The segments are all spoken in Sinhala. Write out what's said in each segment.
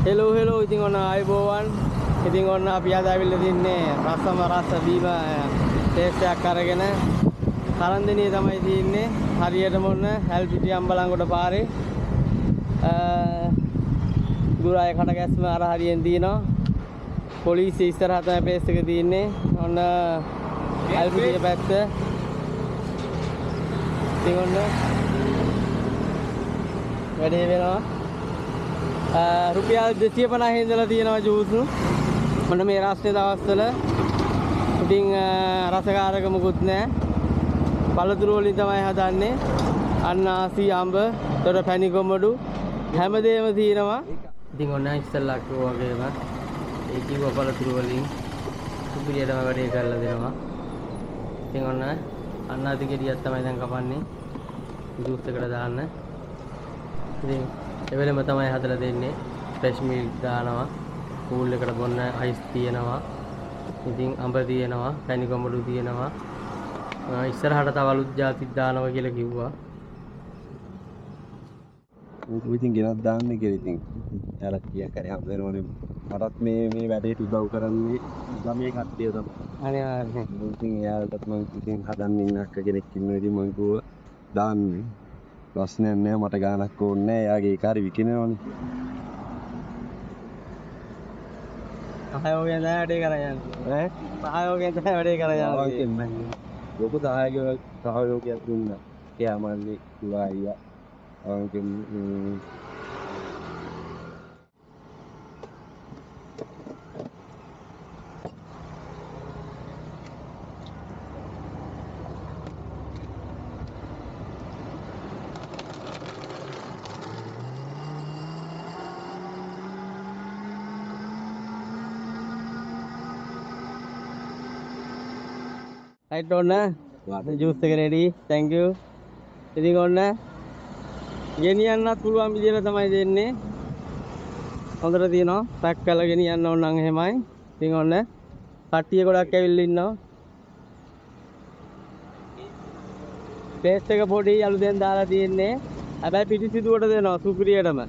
hello ඉතින් ඔන්න ආයිබෝවන්. ඉතින් ඔන්න අපි අද ආවිල්ලා තින්නේ රසම රස බීම ටේස්ට් එකක් අරගෙන කරන්දෙනිය තමයි තින්නේ. හරියටම ඔන්න හැල්පිටිය අම්බලන්ගොඩ පාරේ දුරාය කට ගැස්ම අර හරියෙන් තියෙනවා. පොලිසිය ඉස්සරහා තමයි ප්ලේස් එක තියෙන්නේ. ඔන්න හැල්පිටිය පැත්ත. ඉතින් ඔන්න වැඩේ වෙනවා. රුපියල් 250 ඉඳලා තියෙනවා ජූස්. මොන මේ රස්නේ දවස්වල ඉතින් රසකාරක මුකුත් නැහැ. පළතුරු වලින් තමයි හදන්නේ. අන්නාසි අඹ, තොර පැණි කොමඩු හැමදේම තියෙනවා. ඉතින් ඔන්න ඉස්සල්ලා කිව්වා වගේම ඒ කිව්ව පළතුරු වලින් සුපිරියටම වැඩේ කරලා දෙනවා. ඉතින් ඔන්න අන්නාසි ගෙඩියක් තමයි දැන් කපන්නේ. ජූස් එකට දාන්න. ඉතින් එවෙලෙම තමයි හදලා දෙන්නේ. ෆ්‍රෙෂ් මිල්ක් දානවා. කූල් එකට බොන්න අයිස් තියෙනවා. ඉතින් අඹ තියෙනවා, පැණි කොමඩු තියෙනවා. ඉස්සරහට තව අලුත් જાතිත් දානවා කියලා කිව්වා. ඉතින් ගෙනත් දාන්නේ කියලා ඉතින් යාලා කියා කරේ හම්බෙනවනේ. මටත් මේ වැඩේට උදව් කරන්නේ ළමයි කට්ටිය තමයි. අනිවාර්යයෙන්. ඉතින් එයාලටත් මම ඉතින් හදන්න ඉන්න අක්ක කෙනෙක් ඉන්නවා. ඉතින් මම කිව්වා දාන්නේ. ප්‍රශ්නයක් නෑ, මට ගානක් ඕනේ නෑ. එයාගේ කාරි විකිනවනේ. සහයෝගයෙන් තමයි වැඩේ කරගෙන යන්නේ. සහයෝගයෙන් තමයි වැඩේ කරගෙන යන්නේ. ලොකු සහයෝගයක් දුන්නා. එයා මල්ලි කිව්වා අයියා. අවුකින් right ඔන්න ජූස් එක රෙඩි. thank you. ඉතින් ඔන්න ගෙනියන්නත් පුළුවන් විදියට තමයි දෙන්නේ. හොඳට තියෙනවා. පැක් කරලා ගෙනියන්න ඕන නම් එහෙමයි. ඉතින් ඔන්න කට්ටිය ගොඩක් ඇවිල්ලා ඉන්නවා. පේස්ට් එක පොඩි අලුතෙන් දාලා තියෙන්නේ. හැබැයි පිටිසිදුවට දෙනවා සුපිරියටම.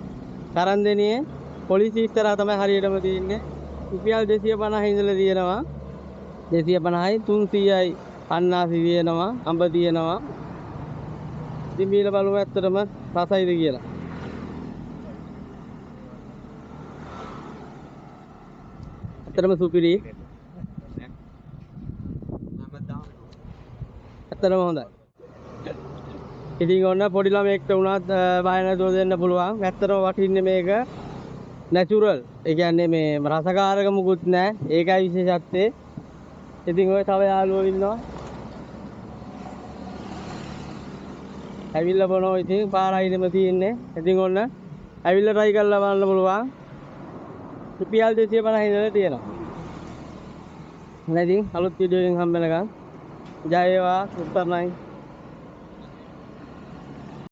කරන්දෙනියේ පොලිසිය ඉස්සරහා තමයි හරියටම තියෙන්නේ. රුපියල් 250 ඉඳලා තියෙනවා. 250යි 300යි අන්නාසි තියෙනවා, අඹ තියෙනවා. ඉතින් බීලා බලමු ඇත්තටම රසයිද කියලා. ඇත්තටම සුපිරි. ඇත්තටම හොඳයි. ඉතින් ඔන්න පොඩි ළමයෙක්ට උනත් බය නැතුව දෙන්න පුළුවන්. ඇත්තටම වටින්නේ මේක නැචරල්. ඒ කියන්නේ මේ රසකාරක මුකුත් නැහැ. ඒකයි විශේෂත්වය. ඉතින් ඔය තව යාළුවෝ ඉන්නවා. ඇවිල්ලා බොනවා. ඉතින් පාර අයිනෙම තියෙන්නේ. ඉතින් ඔන්න ඇවිල්ලා try කරලා බලන්න පුළුවන්. රුපියල් 250 ඉඳලා තියෙනවා. ඉතින් අලුත් වීඩියෝ එකකින් හම්බ වෙනකන් ජය වේවා. සුපර් නයි.